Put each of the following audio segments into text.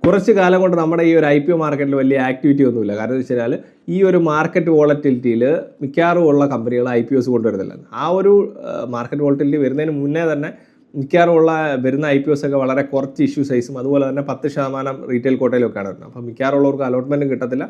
കുറച്ച് കാലം കൊണ്ട് നമ്മുടെ ഈ ഒരു IPO മാർക്കറ്റിൽ വലിയ ആക്ടിവിറ്റി ഒന്നുമില്ല. കാരണം എന്ന് വെച്ച് കഴിഞ്ഞാൽ ഈ ഒരു മാർക്കറ്റ് വോളറ്റിലിറ്റിയിൽ മിക്കവാറും ഉള്ള കമ്പനികൾ IPOs കൊണ്ടുവരുന്നില്ല. ആ ഒരു മാർക്കറ്റ് വോളറ്റിലിറ്റി വരുന്നതിന് മുന്നേ തന്നെ മിക്കവാറും വരുന്ന IPOs ഒക്കെ വളരെ കുറച്ച് ഇഷ്യൂ സൈസും അതുപോലെ തന്നെ 10% റീറ്റെയിൽ കോട്ടയിലൊക്കെയാണ് വരുന്നത്. അപ്പോൾ മിക്കവാറും ഉള്ളവർക്ക് അലോട്ട്മെൻറ്റും കിട്ടത്തില്ല.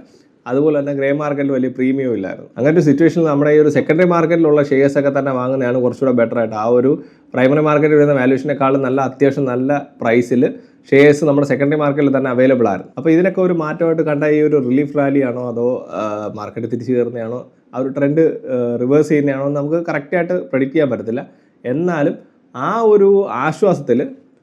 അതുപോലെ തന്നെ ഗ്രേ മാർക്കറ്റിൽ വലിയ പ്രീമിയം ഇല്ലായിരുന്നു. അങ്ങനത്തെ സിറ്റുവേഷനിൽ നമ്മുടെ ഈ ഒരു സെക്കൻഡറി മാർക്കറ്റിലുള്ള ഷെയർസ് ഒക്കെ തന്നെ വാങ്ങുന്നതാണ് കുറച്ചുകൂടെ ബെറ്റർ ആയിട്ട്. ആ ഒരു പ്രൈമറി മാർക്കറ്റിൽ വരുന്ന വാല്യൂഷനേക്കാളും അത്യാവശ്യം നല്ല പ്രൈസിൽ ഷെയർസ് നമ്മുടെ സെക്കൻഡറി മാർക്കറ്റിൽ തന്നെ അവൈലബിൾ ആയിരുന്നു. അപ്പോൾ ഇതിനൊക്കെ ഒരു മാറ്റമായിട്ട് കണ്ട ഈ ഒരു റിലീഫ് റാലി ആണോ അതോ മാർക്കറ്റ് തിരിച്ചു കയറുന്നതാണോ ആ ഒരു ട്രെൻഡ് റിവേഴ്സ് ചെയ്യുന്നതാണോ എന്ന് നമുക്ക് കറക്റ്റായിട്ട് പ്രെഡിക്റ്റ് ചെയ്യാൻ പറ്റത്തില്ല. എന്നാലും ആ ഒരു ആശ്വാസത്തിൽ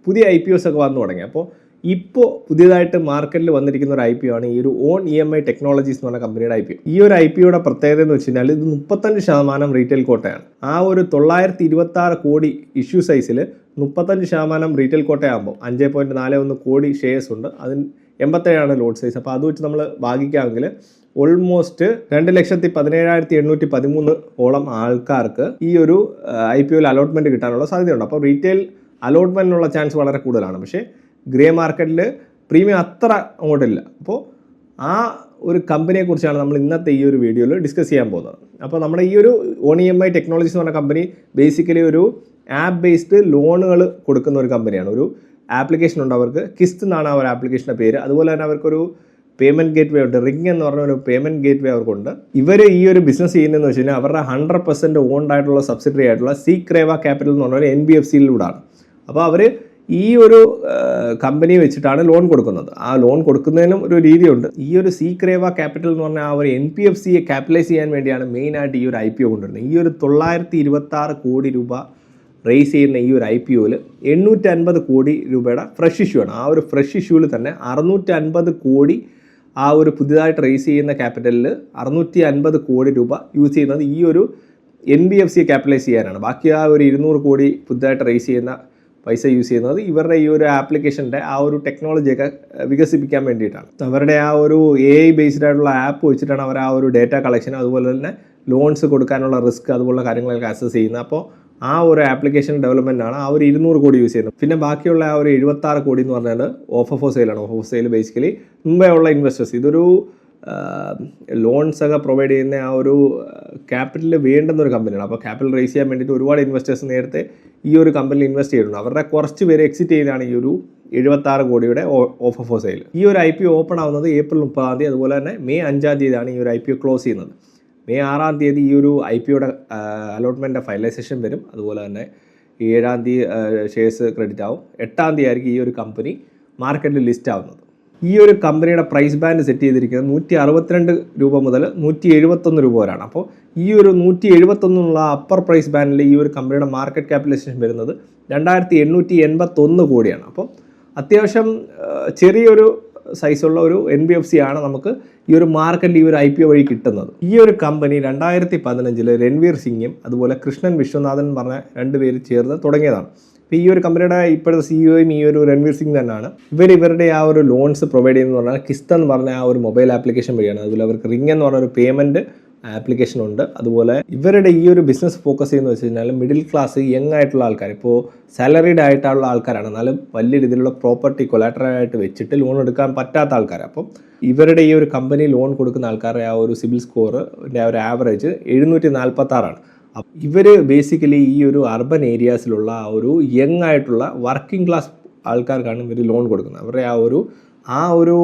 പുതിയ IPOs ഒക്കെ വന്നു തുടങ്ങി. അപ്പോൾ ഇപ്പോൾ പുതിയതായിട്ട് മാർക്കറ്റിൽ വന്നിരിക്കുന്ന ഒരു IPO ആണ് ഈ ഒരു ഓൺ EMI ടെക്നോളജീസ് എന്ന് പറഞ്ഞ കമ്പനിയുടെ IPO. ഈ ഒരു IPOയുടെ പ്രത്യേകത എന്ന് വെച്ച് കഴിഞ്ഞാൽ ഇത് 35% റീറ്റെയിൽ കോട്ടയാണ്. ആ ഒരു 926 കോടി ഇഷ്യൂ സൈസിൽ 35% റീറ്റെയിൽ കോട്ടയാകുമ്പോൾ 5.41 കോടി ഷെയർസ് ഉണ്ട്. അതിന് 87 ലോട്ട് സൈസ്. അപ്പോൾ അത് വെച്ച് നമ്മൾ ഭാഗിക്കാമെങ്കിൽ ഓൾമോസ്റ്റ് 2,17,813 ഓളം ആൾക്കാർക്ക് ഈ ഒരു IPOയിൽ അലോട്ട്മെൻറ്റ് കിട്ടാനുള്ള സാധ്യതയുണ്ട്. അപ്പോൾ റീറ്റെയിൽ അലോട്ട്മെൻറ്റിനുള്ള ചാൻസ് വളരെ കൂടുതലാണ്. പക്ഷേ ഗ്രേ മാർക്കറ്റിൽ പ്രീമിയം അത്ര അങ്ങോട്ടില്ല. അപ്പോൾ ആ ഒരു കമ്പനിയെക്കുറിച്ചാണ് നമ്മൾ ഇന്നത്തെ ഈ ഒരു വീഡിയോയിൽ ഡിസ്കസ് ചെയ്യാൻ പോകുന്നത്. അപ്പോൾ നമ്മുടെ ഈ ഒരു ഓൺ EMI ടെക്നോളജീസ് എന്ന് പറഞ്ഞ കമ്പനി ബേസിക്കലി ഒരു ആപ്പ് ബേസ്ഡ് ലോണുകൾ കൊടുക്കുന്ന ഒരു കമ്പനിയാണ്. ഒരു ആപ്ലിക്കേഷൻ ഉണ്ട് അവർക്ക്, കിസ്റ്റ് എന്നാണ് ആ ഒരു ആപ്ലിക്കേഷൻ്റെ പേര്. അതുപോലെ തന്നെ അവർക്കൊരു പേയ്മെൻറ്റ് ഗേറ്റ് വേ ഉണ്ട്, റിംഗ് എന്ന് പറഞ്ഞ ഒരു പേയ്മെൻറ്റ് ഗേറ്റ് വേ അവർക്കുണ്ട്. ഇവർ ഈ ഒരു ബിസിനസ് ചെയ്യുന്നതെന്ന് വെച്ച് കഴിഞ്ഞാൽ അവരുടെ 100% ഓൺഡ് ആയിട്ടുള്ള സബ്സിഡറി ആയിട്ടുള്ള സീക്രേവ ക്യാപിറ്റൽ എന്ന് പറഞ്ഞ ഒരു NBFCയിലൂടെയാണ്. അപ്പോൾ അവർ ഈ ഒരു കമ്പനി വെച്ചിട്ടാണ് ലോൺ കൊടുക്കുന്നത്. ആ ലോൺ കൊടുക്കുന്നതിനും ഒരു രീതിയുണ്ട്. ഈ ഒരു സീക്രേവ ക്യാപിറ്റൽ എന്ന് പറഞ്ഞാൽ ആ ഒരു NBFCയെ ക്യാപിറ്റലൈസ് ചെയ്യാൻ വേണ്ടിയാണ് മെയിനായിട്ട് ഈ ഒരു IPO കൊണ്ടുവരുന്നത്. ഈ ഒരു 926 കോടി രൂപ റേസ് ചെയ്യുന്ന ഈ ഒരു IPOയിൽ 850 കോടി രൂപയുടെ ഫ്രഷ് ഇഷ്യൂ ആണ്. ആ ഒരു ഫ്രഷ് ഇഷ്യൂവിൽ തന്നെ 650 കോടി ആ ഒരു പുതിയതായിട്ട് റേസ് ചെയ്യുന്ന ക്യാപിറ്റലിൽ 650 കോടി രൂപ യൂസ് ചെയ്യുന്നത് ഈ ഒരു NBFCയെ ക്യാപിറ്റലൈസ് ചെയ്യാനാണ്. ബാക്കി ആ ഒരു 200 കോടി പുതിയതായിട്ട് റേസ് ചെയ്യുന്ന പൈസ യൂസ് ചെയ്യുന്നത് ഇവരുടെ ഈ ഒരു ആപ്ലിക്കേഷൻ്റെ ആ ഒരു ടെക്നോളജിയൊക്കെ വികസിപ്പിക്കാൻ വേണ്ടിയിട്ടാണ്. അവരുടെ ആ ഒരു AI ബേസ്ഡ് ആയിട്ടുള്ള ആപ്പ് വെച്ചിട്ടാണ് അവർ ആ ഒരു ഡേറ്റ കളക്ഷൻ അതുപോലെ തന്നെ ലോൺസ് കൊടുക്കാനുള്ള റിസ്ക് അതുപോലുള്ള കാര്യങ്ങളൊക്കെ അസസ് ചെയ്യുന്നത്. അപ്പോൾ ആ ഒരു ആപ്ലിക്കേഷൻ ഡെവലപ്മെൻറ്റാണ് ആ ഒരു 200 കോടി യൂസ് ചെയ്യുന്നത്. പിന്നെ ബാക്കിയുള്ള ആ ഒരു 76 കോടി എന്ന് പറഞ്ഞാൽ ഓഫർ ഫോർ സെയിലാണ്. ഓഫർ ഫോർ സെയിൽ ബേസിക്കലി മുമ്പേ ഉള്ള ഇൻവെസ്റ്റേഴ്സ്, ഇതൊരു ലോൺസ് ഒക്കെ പ്രൊവൈഡ് ചെയ്യുന്ന ആ ഒരു ക്യാപിറ്റൽ വേണ്ടുന്ന ഒരു കമ്പനിയാണ്. അപ്പോൾ ക്യാപിറ്റൽ റേസ് ചെയ്യാൻ വേണ്ടിയിട്ട് ഒരുപാട് ഇൻവെസ്റ്റേഴ്സ് നേരത്തെ ഈ ഒരു കമ്പനിയിൽ ഇൻവെസ്റ്റ് ചെയ്തിട്ടുണ്ട്. അവരുടെ കുറച്ച് പേര് എക്സിറ്റ് ചെയ്താണ് ഈ ഒരു 76 കോടിയുടെ ഓഫർ ഫോർ സെയിൽ. ഈ ഒരു IPO ഓപ്പൺ ആവുന്നത് ഏപ്രിൽ 30 അതുപോലെ തന്നെ മെയ് 5 ഒരു IPO ക്ലോസ് ചെയ്യുന്നത്. മെയ് 6 ഈ ഒരു IPOയുടെ അലോട്ട്മെൻറ്റ് ഫൈനലൈസേഷൻ വരും. അതുപോലെ തന്നെ 7 ഷെയർസ് ക്രെഡിറ്റ് ആവും. 8 ആയിരിക്കും ഈ ഒരു കമ്പനി മാർക്കറ്റിൽ ലിസ്റ്റ് ആവുന്നത്. ഈ ഒരു കമ്പനിയുടെ പ്രൈസ് ബാൻഡ് സെറ്റ് ചെയ്തിരിക്കുന്നത് 162 രൂപ മുതൽ 171 രൂപ വരെയാണ്. അപ്പോൾ ഈ ഒരു 171 അപ്പർ പ്രൈസ് ബാൻഡിൽ ഈ ഒരു കമ്പനിയുടെ മാർക്കറ്റ് ക്യാപിറ്റലൈസേഷൻ വരുന്നത് 2,881 കോടിയാണ്. അപ്പോൾ അത്യാവശ്യം ചെറിയൊരു സൈസുള്ള ഒരു NBFC ആണ് നമുക്ക് ഈ ഒരു മാർക്കറ്റിൽ ഈ ഒരു IPO വഴി കിട്ടുന്നത്. ഈ ഒരു കമ്പനി 2015 രൺവീർ സിംഗും അതുപോലെ കൃഷ്ണൻ വിശ്വനാഥൻ പറഞ്ഞ 2 പേര് ചേർന്ന് തുടങ്ങിയതാണ്. അപ്പോൾ ഈ ഒരു കമ്പനിയുടെ ഇപ്പോഴത്തെ CEOയും ഈ ഒരു രൺവീർ സിംഗ് തന്നെയാണ്. ഇവരുടെ ആ ഒരു ലോൺസ് പ്രൊവൈഡ് ചെയ്യുന്നത് പറഞ്ഞാൽ കിസ്ത് എന്ന് പറഞ്ഞ ആ ഒരു മൊബൈൽ ആപ്ലിക്കേഷൻ വഴിയാണ്. അതുപോലെ അവർക്ക് റിംഗ് എന്ന് പറഞ്ഞ ഒരു പേയ്മെൻറ്റ് ആപ്ലിക്കേഷൻ ഉണ്ട്. അതുപോലെ ഇവരുടെ ഈ ഒരു ബിസിനസ് ഫോക്കസ് ചെയ്യുന്നത് വെച്ച് കഴിഞ്ഞാൽ മിഡിൽ ക്ലാസ് യങ് ആയിട്ടുള്ള ആൾക്കാർ, ഇപ്പോൾ സാലറീഡ് ആയിട്ടുള്ള ആൾക്കാരാണ്, എന്നാലും വലിയ രീതിയിലുള്ള പ്രോപ്പർട്ടി കൊലാറ്ററായിട്ട് വെച്ചിട്ട് ലോൺ എടുക്കാൻ പറ്റാത്ത ആൾക്കാർ. അപ്പം ഇവരുടെ ഈ ഒരു കമ്പനി ലോൺ കൊടുക്കുന്ന ആൾക്കാരുടെ ആ ഒരു സിബിൽ സ്കോറിൻ്റെ ആ ഒരു ആവറേജ് 746. ഇവർ ബേസിക്കലി ഈ ഒരു അർബൻ ഏരിയാസിലുള്ള ആ ഒരു യങ് ആയിട്ടുള്ള വർക്കിംഗ് ക്ലാസ് ആൾക്കാർക്കാണ് ഇവർ ലോൺ കൊടുക്കുന്നത്. അവരുടെ ആ ഒരു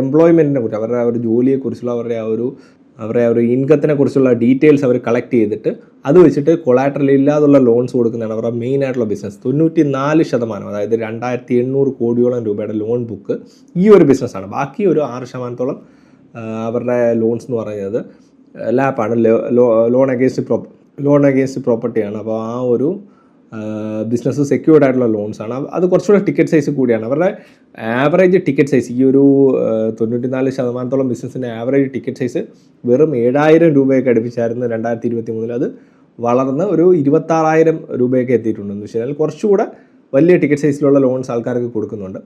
എംപ്ലോയ്മെൻറ്റിനെ കുറിച്ച്, അവരുടെ ആ ഒരു ജോലിയെക്കുറിച്ചുള്ള അവരുടെ ആ ഒരു ഇൻകത്തിനെ കുറിച്ചുള്ള ഡീറ്റെയിൽസ് അവർ കളക്ട് ചെയ്തിട്ട് അത് വെച്ചിട്ട് കൊളാറ്ററൽ ഇല്ലാതുള്ള ലോൺസ് കൊടുക്കുന്നതാണ് അവരുടെ മെയിൻ ആയിട്ടുള്ള ബിസിനസ്. 94%, അതായത് 2,800 കോടിയോളം രൂപയുടെ ലോൺ ബുക്ക് ഈ ഒരു ബിസിനസ്സാണ്. ബാക്കി ഒരു 6% അവരുടെ ലോൺസ് എന്ന് പറയുന്നത് ലാപ്പാണ്, ലോൺ അഗേൻസ്റ്റ് പ്രോപ്പർട്ടിയാണ്. അപ്പോൾ ആ ഒരു ബിസിനസ് സെക്യൂർഡ് ആയിട്ടുള്ള ലോൺസ് ആണ്. അത് കുറച്ചുകൂടെ ടിക്കറ്റ് സൈസ് കൂടിയാണ്. അവരുടെ ആവറേജ് ടിക്കറ്റ് സൈസ് ഈ ഒരു 94% ബിസിനസ്സിൻ്റെ ആവറേജ് ടിക്കറ്റ് സൈസ് വെറും 7,000 രൂപയൊക്കെ അടുപ്പിച്ചായിരുന്നു 2023. അത് വളർന്ന് ഒരു 26,000 രൂപയൊക്കെ എത്തിയിട്ടുണ്ടെന്ന് വെച്ച് കഴിഞ്ഞാൽ കുറച്ചുകൂടെ വലിയ ടിക്കറ്റ് സൈസിലുള്ള ലോൺസ് ആൾക്കാർക്ക് കൊടുക്കുന്നുണ്ട്.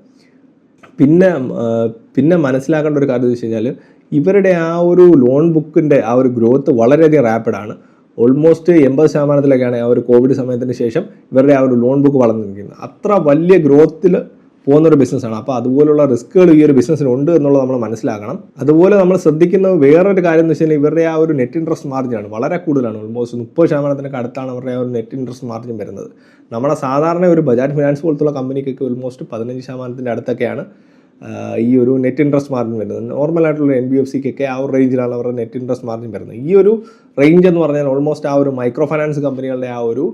പിന്നെ മനസ്സിലാക്കേണ്ട ഒരു കാര്യം എന്ന് വെച്ച് കഴിഞ്ഞാൽ ഇവരുടെ ആ ഒരു ലോൺ ബുക്കിൻ്റെ ആ ഒരു ഗ്രോത്ത് വളരെയധികം റാപ്പിഡാണ്. ഓൾമോസ്റ്റ് 80%-ലൊക്കെയാണ് ആ ഒരു കോവിഡ് സമയത്തിന് ശേഷം ഇവരുടെ ആ ഒരു ലോൺ ബുക്ക് വളർന്നിരിക്കുന്നത്. അത്ര വലിയ ഗ്രോത്തിൽ പോകുന്നൊരു ബിസിനസ്സാണ്. അപ്പോൾ അതുപോലുള്ള റിസ്ക്കുകൾ ഈ ഒരു ബിസിനസ്സിനുണ്ട് എന്നുള്ളത് നമ്മൾ മനസ്സിലാക്കണം. അതുപോലെ നമ്മൾ ശ്രദ്ധിക്കുന്ന വേറൊരു കാര്യം എന്ന് വെച്ചാൽ ഇവരുടെ ആ ഒരു നെറ്റ് ഇൻട്രസ്റ്റ് മാർജിനാണ് വളരെ കൂടുതലാണ്. ഓൾമോസ്റ്റ് 30% അടുത്താണ് അവരുടെ ആ ഒരു നെറ്റ് ഇൻട്രസ്റ്റ് മാർജിൻ വരുന്നത്. നമ്മുടെ സാധാരണ ഒരു ബജാജ് ഫിനാൻസ് പോലത്തുള്ള കമ്പനിക്കൊക്കെ ഓൾമോസ്റ്റ് 15% അടുത്തൊക്കെയാണ് ഈ ഒരു നെറ്റ് ഇൻട്രസ്റ്റ് മാർജിൻ വരുന്നത്. നോർമലായിട്ടുള്ള NBFCക്കൊക്കെ ആ ഒരു റേഞ്ചിലാണ് അവരുടെ നെറ്റ് ഇൻട്രസ്റ്റ് മാർജിൻ വരുന്നത്. ഈ ഒരു റേഞ്ച് എന്ന് പറഞ്ഞാൽ ഓൾമോസ്റ്റ് ആ ഒരു മൈക്രോ ഫൈനാൻസ് കമ്പനികളുടെ ആ ഒരു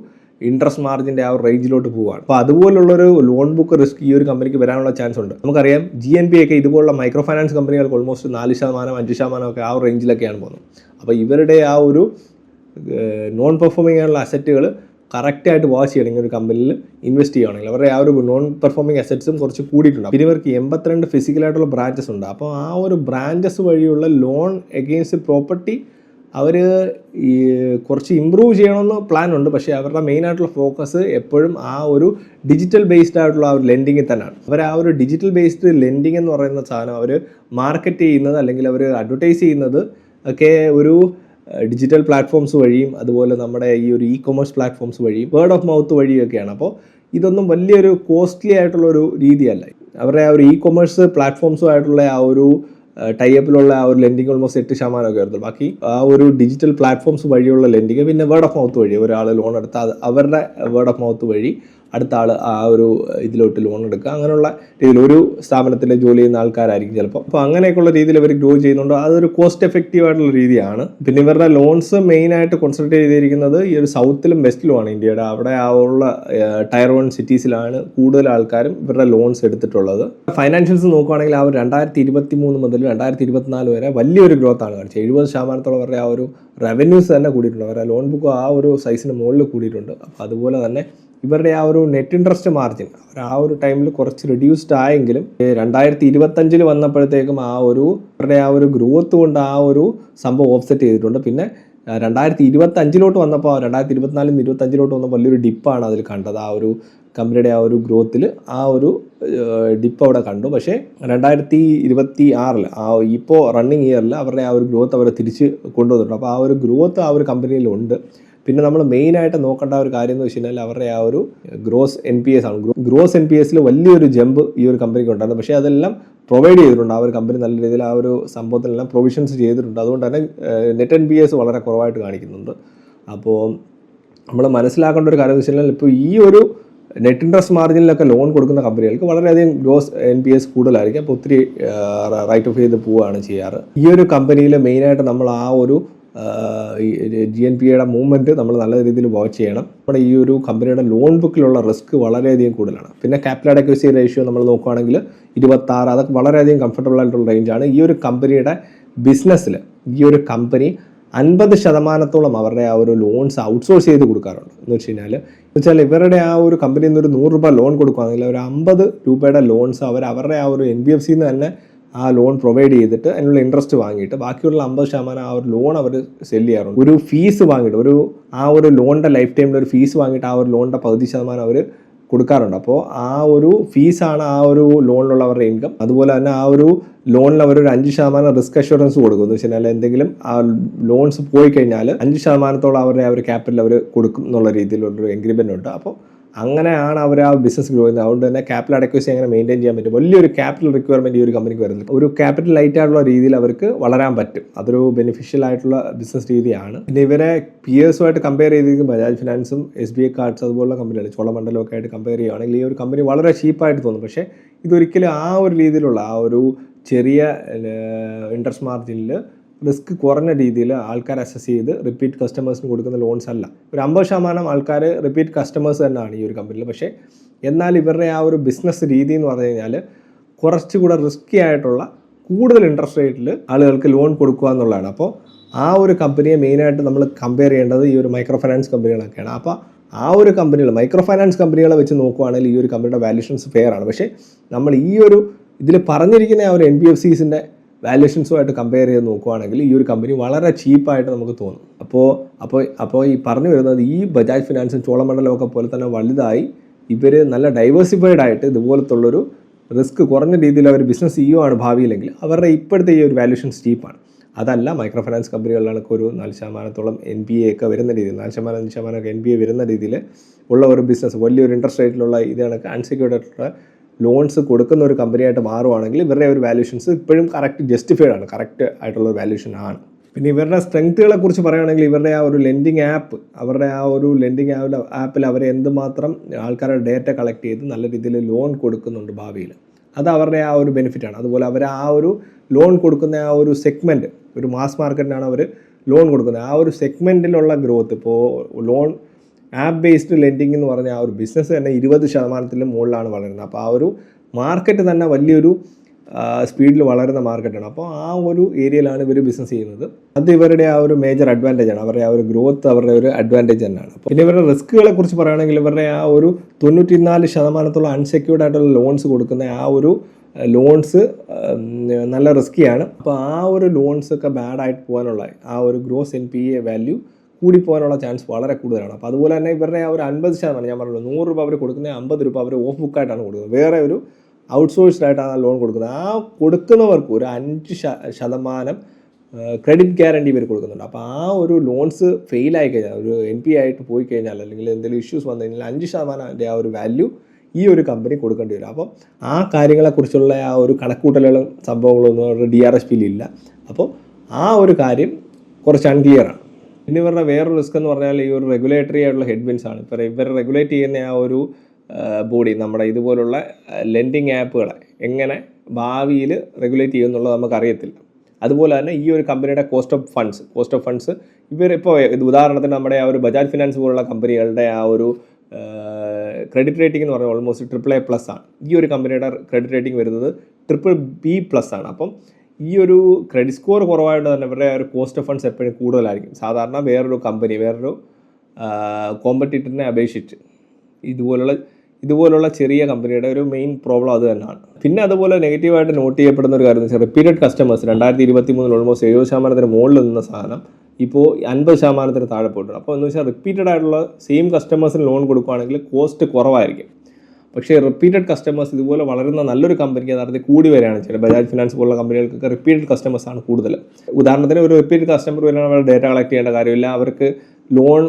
ഇൻട്രസ്റ്റ് മാർജിൻ്റെ ആ ഒരു റേഞ്ചിലോട്ട് പോവുകയാണ്. അപ്പോൾ അതുപോലുള്ളൊരു ലോൺ ബുക്ക് റിസ്ക് ഈ ഒരു കമ്പനിക്ക് വരാനുള്ള ചാൻസ് ഉണ്ട്. നമുക്കറിയാം GNP ഒക്കെ ഇതുപോലുള്ള മൈക്രോ ഫൈനാൻസ് കമ്പനികൾക്ക് ഓൾമോസ്റ്റ് 4%, 5% ഒക്കെ ആ ഒരു റേഞ്ചിലൊക്കെയാണ് പോകുന്നത്. അപ്പോൾ ഇവരുടെ ആ ഒരു നോൺ പെർഫോമിംഗ് ആയിട്ടുള്ള അസറ്റുകൾ കറക്റ്റായിട്ട് വാച്ച് ചെയ്യണമെങ്കിൽ ഒരു കമ്പനിയിൽ ഇൻവെസ്റ്റ് ചെയ്യുകയാണെങ്കിൽ അവരുടെ ആ ഒരു നോൺ പെർഫോമിംഗ് അസറ്റ്സും കുറച്ച് കൂടിയിട്ടുണ്ട്. പിന്നെ ഇവർക്ക് 82 ഫിസിക്കലായിട്ടുള്ള ബ്രാഞ്ചസ് ഉണ്ട്. അപ്പോൾ ആ ഒരു ബ്രാഞ്ചസ് വഴിയുള്ള ലോൺ എഗെയിൻസ്റ്റ് പ്രോപ്പർട്ടി അവർ ഈ കുറച്ച് ഇമ്പ്രൂവ് ചെയ്യണമെന്ന് പ്ലാൻ ഉണ്ട്. പക്ഷേ അവരുടെ മെയിൻ ആയിട്ടുള്ള ഫോക്കസ് എപ്പോഴും ആ ഒരു ഡിജിറ്റൽ ബേസ്ഡ് ആയിട്ടുള്ള ആ ഒരു ലെൻഡിങ്ങിൽ തന്നെയാണ്. അവർ ആ ഒരു ഡിജിറ്റൽ ബേസ്ഡ് ലെൻഡിങ് എന്ന് പറയുന്ന സാധനം അവർ മാർക്കറ്റ് ചെയ്യുന്നത് അല്ലെങ്കിൽ അവർ അഡ്വർടൈസ് ചെയ്യുന്നത് ഒക്കെ ഒരു ഡിജിറ്റൽ പ്ലാറ്റ്ഫോംസ് വഴിയും അതുപോലെ നമ്മുടെ ഈ ഒരു കൊമേഴ്സ് പ്ലാറ്റ്ഫോംസ് വഴിയും വേർഡ് ഓഫ് മൗത്ത് വഴിയൊക്കെയാണ്. അപ്പോൾ ഇതൊന്നും വലിയൊരു കോസ്റ്റ്ലി ആയിട്ടുള്ളൊരു രീതിയല്ല. അവരുടെ ആ ഒരു കൊമേഴ്സ് പ്ലാറ്റ്ഫോംസുമായിട്ടുള്ള ആ ഒരു ടൈപ്പിലുള്ള ആ ഒരു ലെൻഡിങ് ഓൾമോസ്റ്റ് 8% വരുന്നത്. ബാക്കി ആ ഒരു ഡിജിറ്റൽ പ്ലാറ്റ്ഫോംസ് വഴിയുള്ള ലെൻഡിങ്, പിന്നെ വേർഡ് ഓഫ് മൗത്ത് വഴി ഒരാൾ ലോൺ എടുത്താൽ അവരുടെ വേർഡ് ഓഫ് മൗത്ത് വഴി അടുത്ത ആൾ ആ ഒരു ഇതിലോട്ട് ലോൺ എടുക്കുക. അങ്ങനെയുള്ള രീതിയിൽ ഒരു സ്ഥാപനത്തിൽ ജോലി ചെയ്യുന്ന ആൾക്കാരായിരിക്കും ചിലപ്പോൾ. അപ്പോൾ അങ്ങനെയൊക്കെയുള്ള രീതിയിൽ അവർ ഗ്രോ ചെയ്യുന്നുണ്ട്. അതൊരു കോസ്റ്റ് എഫക്റ്റീവ് ആയിട്ടുള്ള രീതിയാണ്. പിന്നെ ഇവരുടെ ലോൺസ് മെയിനായിട്ട് കോൺസെൻട്രേറ്റ് ചെയ്തിരിക്കുന്നത് ഈ ഒരു സൗത്തിലും വെസ്റ്റിലുമാണ് ഇന്ത്യയുടെ. അവിടെ ആ ഉള്ള ടയർ 1 സിറ്റീസിലാണ് കൂടുതൽ ആൾക്കാരും ഇവരുടെ ലോൺസ് എടുത്തിട്ടുള്ളത്. ഫൈനാൻഷ്യൽസ് നോക്കുകയാണെങ്കിൽ ആ ഒരു 2023 മുതൽ 2024 വരെ വലിയൊരു ഗ്രോത്ത് ആണ് കാണിച്ചത്. 70% അവരുടെ ആ ഒരു റവന്യൂസ് തന്നെ കൂടിയിട്ടുണ്ട്. അവരുടെ ലോൺ ബുക്ക് ആ ഒരു സൈസിന് മുകളിൽ കൂടിയിട്ടുണ്ട്. അപ്പോൾ അതുപോലെ തന്നെ ഇവരുടെ ആ ഒരു നെറ്റ് ഇൻട്രസ്റ്റ് മാർജിൻ അവർ ആ ഒരു ടൈമിൽ കുറച്ച് റിഡ്യൂസ്ഡ് ആയെങ്കിലും 2025 വന്നപ്പോഴത്തേക്കും ആ ഒരു ഇവരുടെ ആ ഒരു ഗ്രോത്ത് കൊണ്ട് ആ ഒരു സംഭവം ഓഫ്സെറ്റ് ചെയ്തിട്ടുണ്ട്. പിന്നെ 2025 വന്നപ്പോൾ 2024 25 വന്നപ്പോൾ വലിയൊരു ഡിപ്പാണ് അതിൽ കണ്ടത്. ആ ഒരു കമ്പനിയുടെ ആ ഒരു ഗ്രോത്തിൽ ആ ഒരു ഡിപ്പ് അവിടെ കണ്ടു. പക്ഷേ 2026 ആ ഇപ്പോൾ റണ്ണിങ് ഇയറിൽ അവരുടെ ആ ഒരു ഗ്രോത്ത് അവർ തിരിച്ച് കൊണ്ടുവന്നിട്ടുണ്ട്. അപ്പോൾ ആ ഒരു ഗ്രോത്ത് ആ ഒരു കമ്പനിയിലുണ്ട്. പിന്നെ നമ്മൾ മെയിനായിട്ട് നോക്കേണ്ട ഒരു കാര്യം എന്ന് വെച്ച് കഴിഞ്ഞാൽ അവരുടെ ആ ഒരു ഗ്രോസ് NPS ആണ്. ഗ്രോസ് NPSൽ വലിയൊരു ജമ്പ് ഈ ഒരു കമ്പനിക്ക് ഉണ്ടായിരുന്നു. പക്ഷേ അതെല്ലാം പ്രൊവൈഡ് ചെയ്തിട്ടുണ്ട്. ആ ഒരു കമ്പനി നല്ല രീതിയിൽ ആ ഒരു സംഭവത്തിലെല്ലാം പ്രൊവിഷൻസ് ചെയ്തിട്ടുണ്ട്. അതുകൊണ്ട് തന്നെ നെറ്റ് NPS വളരെ കുറവായിട്ട് കാണിക്കുന്നുണ്ട്. അപ്പോൾ നമ്മൾ മനസ്സിലാക്കേണ്ട ഒരു കാര്യം എന്ന് വെച്ച് കഴിഞ്ഞാൽ ഇപ്പോൾ ഈ ഒരു നെറ്റ് ഇൻട്രസ്റ്റ് മാർജിനിലൊക്കെ ലോൺ കൊടുക്കുന്ന കമ്പനികൾക്ക് വളരെയധികം ഗ്രോസ് NPS കൂടുതലായിരിക്കും. അപ്പോൾ ഒത്തിരി റൈറ്റ് ഓഫ് ചെയ്ത് പോവുകയാണ് ചെയ്യാറ്. ഈ ഒരു കമ്പനിയിൽ മെയിനായിട്ട് നമ്മൾ ആ ഒരു GNPയുടെ മൂവ്മെൻറ്റ് നമ്മൾ നല്ല രീതിയിൽ വാച്ച് ചെയ്യണം. നമ്മുടെ ഈ ഒരു കമ്പനിയുടെ ലോൺ ബുക്കിലുള്ള റിസ്ക് വളരെയധികം കൂടുതലാണ്. പിന്നെ ക്യാപിറ്റൽ അഡക്വസി റേഷ്യോ നമ്മൾ നോക്കുകയാണെങ്കിൽ 26, അതൊക്കെ വളരെയധികം കംഫർട്ടബിൾ ആയിട്ടുള്ള റേഞ്ചാണ്. ഈ ഒരു കമ്പനിയുടെ ബിസിനസ്സിൽ ഈ ഒരു കമ്പനി 50% അവരുടെ ആ ഒരു ലോൺസ് ഔട്ട്സോഴ്സ് ചെയ്ത് കൊടുക്കാറുണ്ട്. എന്ന് വെച്ചാൽ ഇവരുടെ ആ ഒരു കമ്പനിയിൽ നിന്ന് ഒരു 100 രൂപ ലോൺ കൊടുക്കുകയാണെങ്കിൽ ഒരു 50 രൂപയുടെ ലോൺസ് അവരുടെ ആ ഒരു NBFCയിൽ നിന്ന് തന്നെ ആ ലോൺ പ്രൊവൈഡ് ചെയ്തിട്ട് അതിനുള്ള ഇൻട്രസ്റ്റ് വാങ്ങിയിട്ട് ബാക്കിയുള്ള 50% ആ ഒരു ലോൺ അവർ സെല് ചെയ്യാറുണ്ട്. ഒരു ഫീസ് വാങ്ങിയിട്ട് ആ ഒരു ലോണിൻ്റെ ലൈഫ് ടൈമിൽ ഒരു ഫീസ് വാങ്ങിയിട്ട് ആ ഒരു ലോണിൻ്റെ 10% അവർ കൊടുക്കാറുണ്ട്. അപ്പോൾ ആ ഒരു ഫീസാണ് ആ ഒരു ലോണിലുള്ളവരുടെ ഇൻകം. അതുപോലെ തന്നെ ആ ഒരു ലോണിൽ അവരൊരു 5% റിസ്ക് അഷ്വറൻസ് കൊടുക്കും. എന്ന് വെച്ചാൽ എന്തെങ്കിലും ആ ലോൺസ് പോയി കഴിഞ്ഞാൽ 5% അവരുടെ ആ ഒരു ക്യാപിറ്റൽ അവർ കൊടുക്കും എന്നുള്ള രീതിയിലുള്ളൊരു എഗ്രിമെൻ്റ് ഉണ്ട്. അപ്പോൾ അങ്ങനെയാണ് അവർ ആ ബിസിനസ് ഗ്രോ ചെയ്യുന്നത്. അതുകൊണ്ട് തന്നെ ക്യാപിറ്റൽ അഡക്വസി അങ്ങനെ മെയിൻറ്റെയിൻ ചെയ്യാൻ പറ്റും. വലിയൊരു ക്യാപിറ്റൽ റിക്വയർമെൻറ്റ് ഈ ഒരു കമ്പനിക്ക് വരുന്നത്. ഒരു ക്യാപിറ്റൽ ലൈറ്റ് ആയിട്ടുള്ള രീതിയിൽ അവർക്ക് വളരാൻ പറ്റും. അതൊരു ബെനിഫിഷ്യൽ ആയിട്ടുള്ള ബിസിനസ് രീതിയാണ്. പിന്നെ ഇവരെ പിയേഴ്സുമായിട്ട് കമ്പയർ ചെയ്തിരിക്കും ബജാജ് ഫിനാൻസും SBI കാർഡ്സ് അതുപോലുള്ള കമ്പനികൾ ചോളമണ്ഡലം ഒക്കെ ആയിട്ട് കമ്പയർ ചെയ്യുകയാണെങ്കിൽ ഈ ഒരു കമ്പനി വളരെ ചീപ്പായിട്ട് തോന്നും. പക്ഷേ ഇതൊരിക്കലും ആ ഒരു രീതിയിലുള്ള ആ ഒരു ചെറിയ ഇൻട്രസ്റ്റ് മാർജിനിൽ റിസ്ക് കുറഞ്ഞ രീതിയിൽ ആൾക്കാർ അസസ് ചെയ്ത് റിപ്പീറ്റ് കസ്റ്റമേഴ്സിന് കൊടുക്കുന്ന ലോൺസ് അല്ല. ഒരു 50% ആൾക്കാർ റിപ്പീറ്റ് കസ്റ്റമേഴ്സ് തന്നെയാണ് ഈ ഒരു കമ്പനിയിൽ. പക്ഷേ എന്നാൽ ഇവരുടെ ആ ഒരു ബിസിനസ് രീതി എന്ന് പറഞ്ഞു കഴിഞ്ഞാൽ കുറച്ചുകൂടെ റിസ്ക്കി ആയിട്ടുള്ള കൂടുതൽ ഇൻട്രസ്റ്റ് റേറ്റിൽ ആളുകൾക്ക് ലോൺ കൊടുക്കുക എന്നുള്ളതാണ്. അപ്പോൾ ആ ഒരു കമ്പനിയെ മെയിനായിട്ട് നമ്മൾ കമ്പയർ ചെയ്യേണ്ടത് ഈ ഒരു മൈക്രോ ഫൈനാൻസ് കമ്പനികളൊക്കെയാണ്. അപ്പോൾ ആ ഒരു കമ്പനികൾ മൈക്രോ ഫൈനാൻസ് കമ്പനികളെ വെച്ച് നോക്കുകയാണെങ്കിൽ ഈ ഒരു കമ്പനിയുടെ വാല്യൂഷൻസ് ഫെയർ ആണ്. പക്ഷേ നമ്മൾ ഈ ഒരു ഇതിൽ പറഞ്ഞിരിക്കുന്ന ആ ഒരു NBFCസിൻ്റെ വാല്യൂഷൻസുമായിട്ട് കമ്പയർ ചെയ്ത് നോക്കുകയാണെങ്കിൽ ഈ ഒരു കമ്പനി വളരെ ചീപ്പായിട്ട് നമുക്ക് തോന്നും. അപ്പോൾ ഈ പറഞ്ഞു വരുന്നത് ഈ ബജാജ് ഫിനാൻസും ചോളമണ്ഡലം ഒക്കെ പോലെ തന്നെ വലുതായി ഇവർ നല്ല ഡൈവേഴ്സിഫൈഡ് ആയിട്ട് ഇതുപോലത്തുള്ളൊരു റിസ്ക് കുറഞ്ഞ രീതിയിൽ അവർ ബിസിനസ് ചെയ്യുവാണ് ഭാവിയിലെങ്കിൽ അവരുടെ ഇപ്പോഴത്തെ ഈ ഒരു വാല്യൂഷൻസ് ചീപ്പാണ്. അതല്ല മൈക്രോ ഫൈനാൻസ് കമ്പനികളിലൊക്കെ ഒരു 4% NPA ഒക്കെ വരുന്ന രീതിയിൽ 4% 5% NPA വരുന്ന രീതിയിൽ ഉള്ള ഒരു ബിസിനസ് വലിയൊരു ഇൻട്രസ്റ്റ് റേറ്റിലുള്ള ഇത് കണക്ക് അൺസെക്യൂർഡ് ആയിട്ടുള്ള ലോൺസ് കൊടുക്കുന്ന ഒരു കമ്പനിയായിട്ട് മാറുവാണെങ്കിൽ ഇവരുടെ ഒരു വാല്യൂഷൻസ് ഇപ്പോഴും കറക്റ്റ് ജസ്റ്റിഫൈഡ് ആണ്, കറക്റ്റ് ആയിട്ടുള്ള ഒരു വാല്യൂഷൻ ആണ്. പിന്നെ ഇവരുടെ സ്ട്രെങ്ത്തുകളെ കുറിച്ച് പറയുകയാണെങ്കിൽ ഇവരുടെ ആ ഒരു ലെൻഡിങ് ആപ്പ്, അവരുടെ ആ ഒരു ലെൻഡിങ് ആപ്പിൽ അവർ എന്തുമാത്രം ആൾക്കാരുടെ ഡേറ്റ കളക്ട് ചെയ്ത് നല്ല രീതിയിൽ ലോൺ കൊടുക്കുന്നുണ്ട് ഭാവിയിൽ, അത് അവരുടെ ആ ഒരു ബെനിഫിറ്റാണ്. അതുപോലെ അവർ ആ ഒരു ലോൺ കൊടുക്കുന്ന ആ ഒരു സെഗ്മെൻറ്റ്, ഒരു മാസ് മാർക്കറ്റിനാണ് അവർ ലോൺ കൊടുക്കുന്നത്. ആ ഒരു സെഗ്മെൻറ്റിലുള്ള ഗ്രോത്ത്, ഇപ്പോൾ ലോൺ ആപ്പ് ബേസ്ഡ് ലെൻഡിങ് എന്ന് പറഞ്ഞ ആ ഒരു ബിസിനസ് തന്നെ 20% മുകളിലാണ് വളരുന്നത്. അപ്പോൾ ആ ഒരു മാർക്കറ്റ് തന്നെ വലിയൊരു സ്പീഡിൽ വളരുന്ന മാർക്കറ്റാണ്. അപ്പോൾ ആ ഒരു ഏരിയയിലാണ് ഇവർ ബിസിനസ് ചെയ്യുന്നത്. അത് ഇവരുടെ ആ ഒരു മേജർ അഡ്വാൻറ്റേജ് ആണ്, അവരുടെ ആ ഒരു ഗ്രോത്ത് അവരുടെ ഒരു അഡ്വാൻറ്റേജ് തന്നെയാണ്. പിന്നെ ഇവരുടെ റിസ്ക്കുകളെ കുറിച്ച് പറയുകയാണെങ്കിൽ ഇവരുടെ ആ ഒരു 94% അൺസെക്യൂർഡ് ആയിട്ടുള്ള ലോൺസ് കൊടുക്കുന്ന ആ ഒരു ലോൺസ് നല്ല റിസ്ക്കിയാണ്. അപ്പോൾ ആ ഒരു ലോൺസൊക്കെ ബാഡായിട്ട് പോകാനുള്ള ആ ഒരു ഗ്രോസ് NPA വാല്യൂ കൂടിപ്പോകാനുള്ള ചാൻസ് വളരെ കൂടുതലാണ്. അപ്പോൾ അതുപോലെ തന്നെ ഇവരുടെ ആ ഒരു 50%, ഞാൻ പറഞ്ഞല്ലോ 100 രൂപ അവർ കൊടുക്കുന്നത് 50 രൂപ അവർ ഓഫ് ബുക്കായിട്ടാണ് കൊടുക്കുന്നത്, വേറെ ഒരു ഔട്ട്സോഴ്സ്ഡ് ആയിട്ടാണ് ലോൺ കൊടുക്കുന്നത്. ആ കൊടുക്കുന്നവർക്ക് ഒരു 5% ക്രെഡിറ്റ് ഗ്യാരണ്ടി ഇവർ കൊടുക്കുന്നുണ്ട്. അപ്പോൾ ആ ഒരു ലോൺസ് ഫെയിലായി കഴിഞ്ഞാൽ, ഒരു NPA ആയിട്ട് പോയി കഴിഞ്ഞാൽ, അല്ലെങ്കിൽ എന്തെങ്കിലും ഇഷ്യൂസ് വന്നു കഴിഞ്ഞാൽ 5% ആ ഒരു വാല്യൂ ഈ ഒരു കമ്പനി കൊടുക്കേണ്ടി വരും. അപ്പം ആ കാര്യങ്ങളെക്കുറിച്ചുള്ള ആ ഒരു കണക്കൂട്ടലുകളും സംഭവങ്ങളൊന്നും അവരുടെ DRSPയിൽ ഇല്ല. അപ്പോൾ ആ ഒരു കാര്യം കുറച്ച് അൺക്ലിയറാണ്. പിന്നെ ഇവരുടെ വേറൊരു റിസ്ക് എന്ന് പറഞ്ഞാൽ ഈ ഒരു റെഗുലേറ്ററി ആയിട്ടുള്ള ഹെഡ്വിൻസ് ആണ്. ഇപ്പോൾ ഇവർ റെഗുലേറ്റ് ചെയ്യുന്ന ആ ഒരു ബോഡി നമ്മുടെ ഇതുപോലുള്ള ലെൻഡിങ് ആപ്പുകളെ എങ്ങനെ ഭാവിയിൽ റെഗുലേറ്റ് ചെയ്യുമെന്നുള്ളത് നമുക്കറിയത്തില്ല. അതുപോലെ തന്നെ ഈ ഒരു കമ്പനിയുടെ കോസ്റ്റ് ഓഫ് ഫണ്ട്സ് ഇവരിപ്പോൾ ഉദാഹരണത്തിന് നമ്മുടെ ആ ഒരു ബജാജ് ഫിനാൻസ് പോലുള്ള കമ്പനികളുടെ ആ ഒരു ക്രെഡിറ്റ് റേറ്റിംഗ് എന്ന് പറഞ്ഞാൽ ഓൾമോസ്റ്റ് AAA+ ആണ്. ഈ ഒരു കമ്പനിയുടെ ക്രെഡിറ്റ് റേറ്റിംഗ് വരുന്നത് BBB+ ആണ്. അപ്പം ഈ ഒരു ക്രെഡിറ്റ് സ്കോർ കുറവായിട്ട് തന്നെ ഇവരുടെ ഒരു കോസ്റ്റ് ഓഫ് ഫണ്ട്സ് എപ്പോഴും കൂടുതലായിരിക്കും സാധാരണ വേറൊരു കമ്പനി, വേറൊരു കോമ്പറ്റീറ്ററിനെ അപേക്ഷിച്ച്. ഇതുപോലുള്ള ചെറിയ കമ്പനിയുടെ ഒരു മെയിൻ പ്രോബ്ലം അത് തന്നെയാണ്. പിന്നെ അതുപോലെ നെഗറ്റീവായിട്ട് നോട്ട് ചെയ്യപ്പെടുന്ന ഒരു കാര്യം എന്ന് വെച്ചാൽ റിപ്പീറ്റഡ് കസ്റ്റമേഴ്സ് 2023 ഓൾമോസ്റ്റ് 70% മുകളിൽ നിന്ന സാധനം ഇപ്പോൾ 50% താഴെ പോയിട്ടുണ്ട്. അപ്പോൾ എന്ന് വെച്ചാൽ റിപ്പീറ്റഡ് ആയിട്ടുള്ള സെയിം കസ്റ്റമേഴ്സിന് ലോൺ കൊടുക്കുകയാണെങ്കിൽ കോസ്റ്റ് കുറവായിരിക്കും. പക്ഷേ റിപ്പീറ്റഡ് കസ്റ്റമേഴ്സ് ഇതുപോലെ വളരുന്ന നല്ലൊരു കമ്പനിക്ക് യഥാർത്ഥത്തിൽ കൂടി വരികയാണ് ചെയ്യുന്നത്. ബജാജ് ഫിനാൻസ് പോലുള്ള കമ്പനികൾക്കൊക്കെ റിപ്പീറ്റഡ് കസ്റ്റമേഴ്സാണ് കൂടുതൽ. ഉദാഹരണത്തിന് ഒരു റിപ്പീറ്റഡ് കസ്റ്റമർ വരാൻ അവരുടെ ഡേറ്റ കളക്ട് ചെയ്യേണ്ട കാര്യമില്ല, അവർക്ക് ലോൺ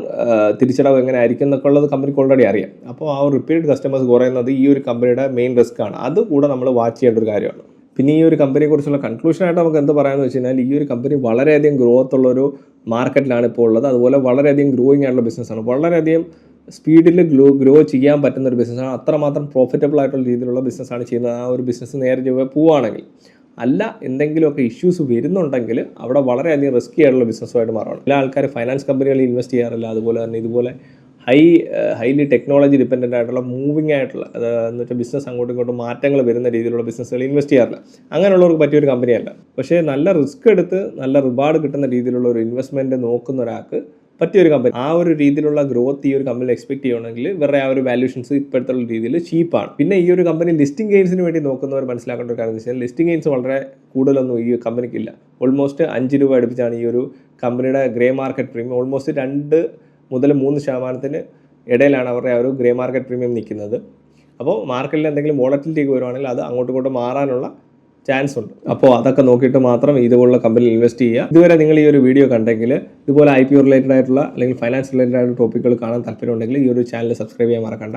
തിരിച്ചടവ് എങ്ങനെ ആയിരിക്കും എന്നൊക്കെ ഉള്ളത് കമ്പനിക്ക് ഓൾറെഡി അറിയാം. അപ്പോൾ ആ ഒരു റിപ്പീറ്റഡ് കസ്റ്റമേഴ്സ് കുറയുന്നത് ഈ ഒരു കമ്പനിയുടെ മെയിൻ റിസ്ക് ആണ്. അതുകൂടെ നമ്മൾ വാച്ച് ചെയ്യേണ്ട ഒരു കാര്യമാണ്. പിന്നെ ഈ ഒരു കമ്പനിയെക്കുറിച്ചുള്ള കൺക്ലൂഷനായിട്ട് നമുക്ക് എന്ത് പറയാമെന്ന് വെച്ച് കഴിഞ്ഞാൽ, ഈ ഒരു കമ്പനി വളരെയധികം ഗ്രോത്ത് ഉള്ളൊരു മാർക്കറ്റിലാണ് ഇപ്പോൾ ഉള്ളത്. അതുപോലെ വളരെയധികം ഗ്രോയിങ് ആയിട്ടുള്ള ബിസിനസ്സാണ്, വളരെയധികം സ്പീഡിൽ ഗ്രോ ചെയ്യാൻ പറ്റുന്ന ഒരു ബിസിനസ്സാണ്. അത്രമാത്രം പ്രോഫിറ്റബിൾ ആയിട്ടുള്ള രീതിയിലുള്ള ബിസിനസ്സാണ് ചെയ്യുന്നത്. ആ ഒരു ബിസിനസ് നേരെ ചൊവ്വേ പോവുകയാണെങ്കിൽ, അല്ല എന്തെങ്കിലുമൊക്കെ ഇഷ്യൂസ് വരുന്നുണ്ടെങ്കിൽ അവിടെ വളരെയധികം റിസ്കി ആയിട്ടുള്ള ബിസിനസ്സുമായിട്ട് മാറണം. എല്ലാ ആൾക്കാർ ഫൈനാൻസ് കമ്പനികളിൽ ഇൻവെസ്റ്റ് ചെയ്യാറില്ല. അതുപോലെ തന്നെ ഇതുപോലെ ഹൈലി ടെക്നോളജി ഡിപ്പെൻഡൻ്റ് ആയിട്ടുള്ള മൂവിങ് ആയിട്ടുള്ള, എന്ന് വെച്ചാൽ ബിസിനസ് അങ്ങോട്ടും ഇങ്ങോട്ടും മാറ്റങ്ങൾ വരുന്ന രീതിയിലുള്ള ബിസിനസ്സുകൾ ഇൻവെസ്റ്റ് ചെയ്യാറില്ല. അങ്ങനെയുള്ളവർക്ക് പറ്റിയൊരു കമ്പനിയല്ല. പക്ഷേ നല്ല റിസ്ക് എടുത്ത് നല്ല റിവാർഡ് കിട്ടുന്ന രീതിയിലുള്ള ഒരു ഇൻവെസ്റ്റ്മെൻറ്റ് നോക്കുന്ന ഒരാൾക്ക് പറ്റിയൊരു കമ്പനി. ആ ഒരു രീതിയിലുള്ള ഗ്രോത്ത് ഈ ഒരു കമ്പനി എക്സ്പെക്ട് ചെയ്യണമെങ്കിൽ ഇവരുടെ ആ ഒരു വാല്യൂഷൻസ് ഇപ്പോഴത്തെ രീതിയിൽ ചീപ്പാണ്. പിന്നെ ഈ ഒരു കമ്പനി ലിസ്റ്റിംഗ് ഗെയിൻസിന് വേണ്ടി നോക്കുന്നവർ മനസ്സിലാക്കേണ്ട ഒരു കാര്യം എന്ന് വെച്ചാൽ, ലിസ്റ്റിംഗ് ഗെയിൻസ് വളരെ കൂടുതലൊന്നും ഈ കമ്പനിക്കില്ല. ഓൾമോസ്റ്റ് 5 രൂപ അടുപ്പിച്ചാണ് ഈ ഒരു കമ്പനിയുടെ ഗ്രേ മാർക്കറ്റ് പ്രീമിയം. ഓൾമോസ്റ്റ് 2 മുതൽ 3% ഇടയിലാണ് അവരുടെ ആ ഒരു ഗ്രേ മാർക്കറ്റ് പ്രീമിയം നിൽക്കുന്നത്. അപ്പോൾ മാർക്കറ്റിൽ എന്തെങ്കിലും വോളറ്റിലിറ്റി വരുവാണെങ്കിൽ അത് അങ്ങോട്ടും ഇങ്ങോട്ടും മാറാനുള്ള ചാൻസ് ഉണ്ട്. അപ്പോൾ അതൊക്കെ നോക്കിയിട്ട് മാത്രം ഇതുപോലുള്ള കമ്പനിയിൽ ഇൻവെസ്റ്റ് ചെയ്യുക. ഇതുവരെ നിങ്ങൾ ഈ ഒരു വീഡിയോ കണ്ടെങ്കിൽ ഇതുപോലെ IPO റിലേറ്റഡ് ആയിട്ടുള്ള അല്ലെങ്കിൽ ഫൈനാൻസ് റിലേറ്റഡ് ആയിട്ടുള്ള ടോപ്പിക്കുകൾ കാണാൻ താല്പര്യമുണ്ടെങ്കിൽ ഈ ഒരു ചാനൽ സബ്സ്ക്രൈബ് ചെയ്യാൻ മറക്കണ്ട.